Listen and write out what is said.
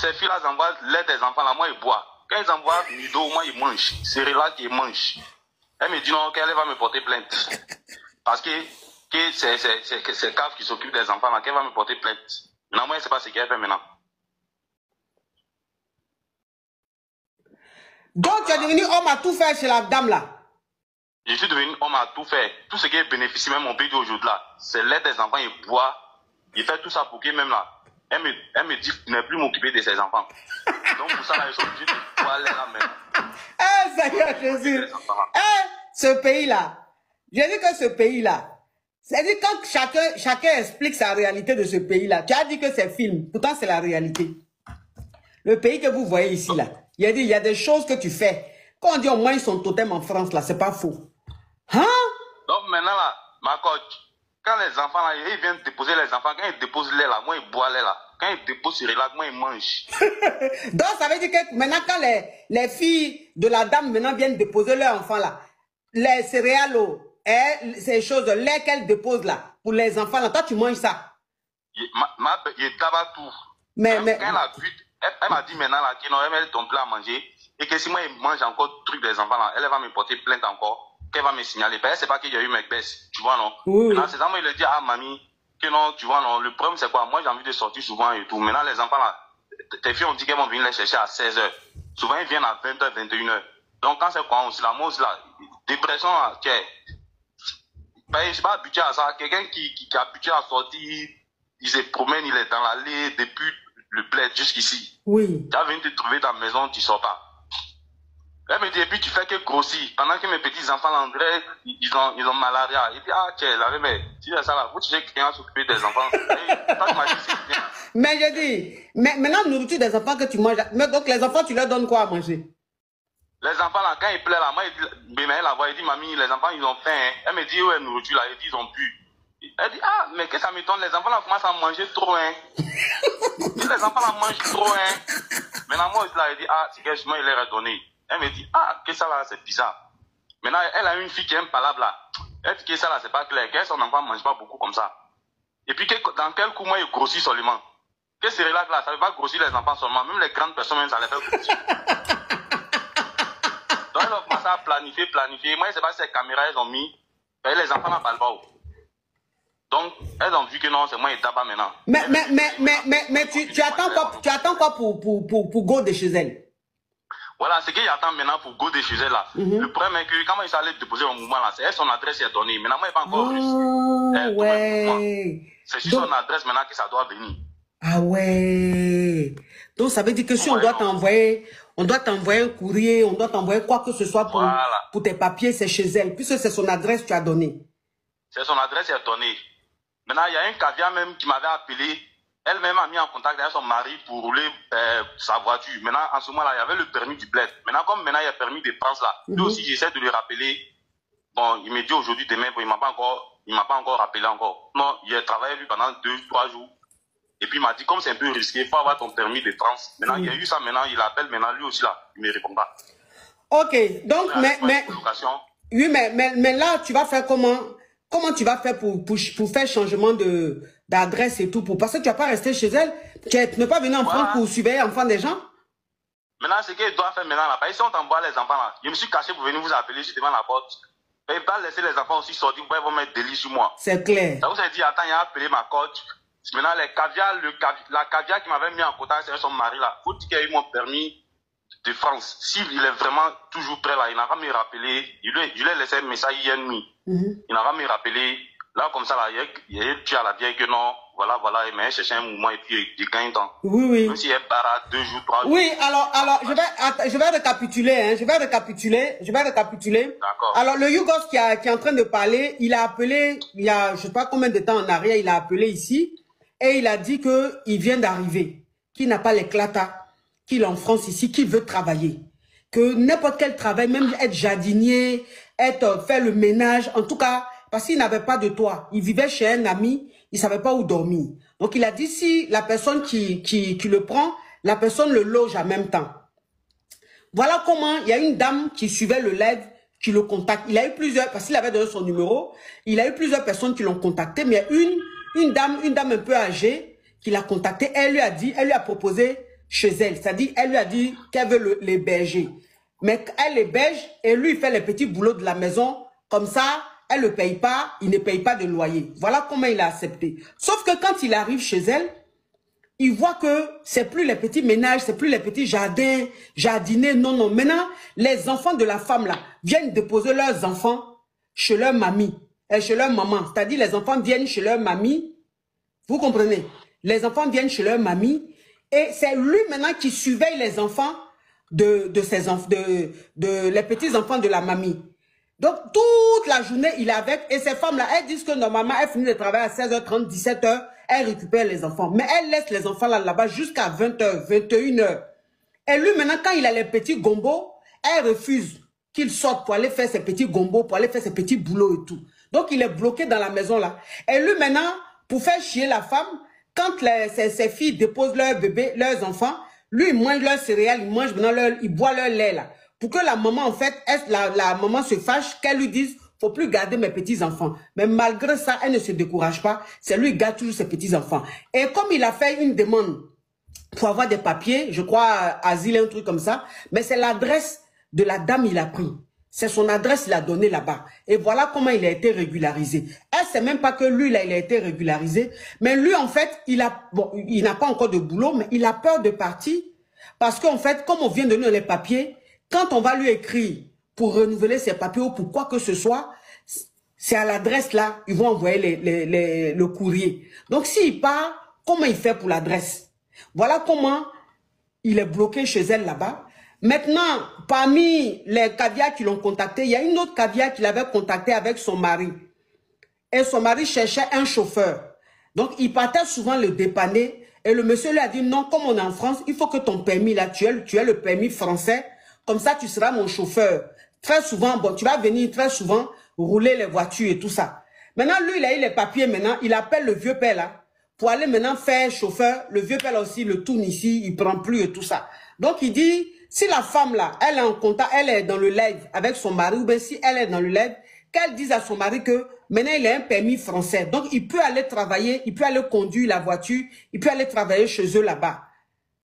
ces filles-là envoient lait des enfants, là, moi, ils boivent. Quand ils envoient Nido, moi, ils mangent. C'est là qu'ils mangent. Elle me dit non, qu'elle va me porter plainte. Parce que c'est CAF qui s'occupe des enfants, là, qu'elle va me porter plainte. Maintenant, moi, je ne sais pas ce qu'elle fait maintenant. Donc, tu es devenu homme à tout faire chez la dame, là? Je suis devenu homme à tout faire. Tout ce qui bénéficie même mon pays d'aujourd'hui, là, c'est l'aide des enfants, il boit. Il fait tout ça pour que même là, elle me dit ne plus m'occuper de ses enfants. Donc, pour ça, là, je suis obligé de boire l'air là maintenant. Eh, Seigneur Jésus. Eh, ce pays-là. Je dis que ce pays-là. C'est-à-dire quand chacun explique sa réalité de ce pays-là. Tu as dit que c'est film. Pourtant, c'est la réalité. Le pays que vous voyez ici, là. Il y a des choses que tu fais. Quand on dit au moins son totem en France, là, c'est pas faux. Hein? Donc, maintenant, là, ma coach, quand les enfants, là, ils viennent déposer les enfants, quand ils déposent l'air là, moi, ils boivent l'air là. Quand ils déposent sur là, moi, ils mangent. Donc, ça veut dire que maintenant, quand les filles de la dame maintenant viennent déposer leur enfant là, les céréales, ces choses, lait qu'elles déposent là, pour les enfants là, toi, tu manges ça. Il tabac tout. Mais elle m'a dit maintenant là, qu'elle met ton plat à manger, et que si moi, il mange encore truc des enfants là, elle va me porter plainte encore, qu'elle va me signaler. Elle sait pas qu'il y a eu Macbeth, tu vois, non? Oui. Maintenant, c'est ça, moi, il a dit, ah, mamie, que non, tu vois, non, le problème, c'est quoi? Moi, j'ai envie de sortir souvent et tout. Maintenant, les enfants, là, tes filles ont dit qu'elles vont venir les chercher à 16h. Souvent, ils viennent à 20h, 21h. Donc, quand c'est quoi aussi, là, moi aussi, là, dépression, là, ben, je suis pas habitué à ça. Quelqu'un qui est habitué à sortir, il se promène, il est dans l'allée depuis le bled jusqu'ici. Oui. Tu as venu te trouver dans la maison, tu sors pas. Elle me dit, et puis tu fais que grossir. Pendant que mes petits-enfants, André, ils ont malaria. Il dit, ah, tiens, là, mais si c'est ça, là, vous cherchez quelqu'un à s'occuper des enfants. Mais je dis, mais maintenant, la nourriture des enfants que tu manges, mais donc les enfants, tu leur donnes quoi à manger? Les enfants, là, quand ils pleurent, là, moi, elle la voit, il dit, mamie, les enfants, ils ont faim. Hein. Elle me dit, ouais, nourriture, là, ils ont pu. Elle dit, ah, mais que ça m'étonne, les enfants, là, commencent à manger trop, hein. Les enfants, là, mangent trop, hein. Maintenant, moi, là, elle dit, ah, c'est que moi, il leur a donné. Elle me dit, ah, que ça là, c'est bizarre. Maintenant, elle a une fille qui est impalable là. Elle dit que ça là, c'est pas clair. Que son enfant ne mange pas beaucoup comme ça. Et puis, dans quel coup, moi, il grossit seulement. Que c'est là, ça ne veut pas grossir les enfants seulement. Même les grandes personnes, même, ça les fait grossir. Donc, elle a commencé à planifier. Moi, je ne sais pas si les caméras, elles ont mis. Et les enfants n'en parlent pas. Donc, elles ont vu que non, c'est moi, il tabac maintenant. Mais tu attends quoi pour go de chez elle? Voilà, ce qu'il attend maintenant pour go de chez elle là. Le problème est que quand il s'allait déposer au mouvement là, c'est son adresse qui est donnée. Maintenant, moi, il n'est pas encore reçu. Ouais. C'est sur son adresse maintenant que ça doit venir. Ah ouais. Donc, ça veut dire que si on doit t'envoyer un courrier, on doit t'envoyer quoi que ce soit pour tes papiers, c'est chez elle. Puisque c'est son adresse que tu as donnée. C'est son adresse qui est donnée. Maintenant, il y a un caviar même qui m'avait appelé. Elle-même a mis en contact avec son mari pour rouler sa voiture. Maintenant, en ce moment-là, il y avait le permis du bled. Maintenant, comme maintenant, il y a le permis de France là. Lui aussi, j'essaie de lui rappeler. Bon, il me dit aujourd'hui, demain, bon, il m'a pas encore rappelé encore. Non, il a travaillé lui pendant 2-3 jours. Et puis, il m'a dit, comme c'est un peu risqué, il faut avoir ton permis de France. Maintenant, il y a eu ça, maintenant, il appelle, maintenant, lui aussi là, il me répond pas. Ok, donc, oui, mais là, tu vas faire comment? Comment tu vas faire pour faire changement d'adresse et tout parce que tu vas pas rester chez elle, tu ne pas venir en France pour surveiller l'enfant des gens? Maintenant, ce qu'il doit faire maintenant, là, ici on t'envoie les enfants là. Je me suis caché pour venir vous appeler, je suis devant la porte. Il ne va pas laisser les enfants aussi sortir, ils vont mettre des lits sur moi. C'est clair. Ça vous a dit, attends, il a appelé ma coach. Maintenant, la caviar qui m'avait mis en contact avec son mari là, faut dire qu'il a eu mon permis de France. S'il est vraiment toujours prêt là, il n'a pas me rappeler. Je lui ai laissé un message hier nuit. Il n'a pas me rappeler. Là, comme ça, là, il y a tu à la vieille que non, voilà, mais chercher un mouvement et puis il gagne temps. Oui. Même s'il est barra 2 jours, 3 jours. Oui, alors, je vais récapituler, hein. Je vais récapituler. D'accord. Alors, le Yougos qui est en train de parler, il a appelé, il y a, je sais pas combien de temps en arrière, il a appelé ici, et il a dit qu'il vient d'arriver, qu'il n'a pas l'éclata, qu'il est en France ici, qu'il veut travailler. Que n'importe quel travail, même être jardinier, faire le ménage, en tout cas, parce qu'il n'avait pas de toit. Il vivait chez un ami, il savait pas où dormir. Donc, il a dit, si la personne qui le prend, la personne le loge en même temps. Voilà comment il y a une dame qui suivait le live, qui le contacte. Il a eu plusieurs, parce qu'il avait donné son numéro, il a eu plusieurs personnes qui l'ont contacté, mais une dame un peu âgée, qui l'a contacté, elle lui a proposé chez elle. C'est-à-dire, elle lui a dit qu'elle veut l'héberger. Mais elle l'héberge et lui, il fait les petits boulots de la maison. Comme ça, elle ne paye pas, il ne paye pas de loyer. Voilà comment il a accepté. Sauf que quand il arrive chez elle, il voit que c'est plus les petits ménages, c'est plus les petits jardins, jardinés. Non, non. Maintenant, les enfants de la femme là viennent déposer leurs enfants chez leur mamie, chez leur maman. C'est-à-dire, les enfants viennent chez leur mamie. Vous comprenez? Les enfants viennent chez leur mamie. Et c'est lui maintenant qui surveille les enfants de les petits-enfants de la mamie. Donc, toute la journée, il est avec. Et ces femmes-là, elles disent que normalement, elles finissent de travailler à 16h30, 17h. Elles récupèrent les enfants. Mais elles laissent les enfants là-bas jusqu'à 20h, 21h. Et lui, maintenant, quand il a les petits gombos, elle refuse qu'il sorte pour aller faire ses petits gombos, pour aller faire ses petits boulots et tout. Donc, il est bloqué dans la maison là. Et lui, maintenant, pour faire chier la femme, quand ses filles déposent leurs bébés, leurs enfants, lui, il mange leurs céréales, il mange maintenant il boit leur lait là. Pour que la maman, en fait, la maman se fâche, qu'elle lui dise, faut plus garder mes petits-enfants. Mais malgré ça, elle ne se décourage pas. C'est lui qui garde toujours ses petits-enfants. Et comme il a fait une demande pour avoir des papiers, je crois, asile, un truc comme ça, mais c'est l'adresse de la dame il a pris. C'est son adresse qu'il a donnée là-bas. Et voilà comment il a été régularisé. Elle sait même pas que lui, là, il a été régularisé. Mais lui, en fait, il n'a pas encore de boulot, mais il a peur de partir. Parce qu'en fait, comme on vient de lui donner les papiers, quand on va lui écrire pour renouveler ses papiers ou pour quoi que ce soit, c'est à l'adresse là, ils vont envoyer le courrier. Donc s'il part, comment il fait pour l'adresse? Voilà comment il est bloqué chez elle là-bas. Maintenant, parmi les caviars qui l'ont contacté, il y a une autre caviar qui l'avait contacté avec son mari. Et son mari cherchait un chauffeur. Donc il partait souvent le dépanner. Et le monsieur lui a dit, non, comme on est en France, il faut que ton permis là, tu as le permis français. Comme ça, tu seras mon chauffeur. Très souvent, bon, tu vas venir très souvent rouler les voitures et tout ça. Maintenant, lui, il a eu les papiers maintenant. Il appelle le vieux père là pour aller maintenant faire chauffeur. Le vieux père là aussi le tourne ici, il prend plus et tout ça. Donc, il dit, si la femme là, elle est en contact, elle est dans le live avec son mari, ou bien si elle est dans le live, qu'elle dise à son mari que maintenant, il a un permis français. Donc, il peut aller travailler, il peut aller conduire la voiture, il peut aller travailler chez eux là-bas.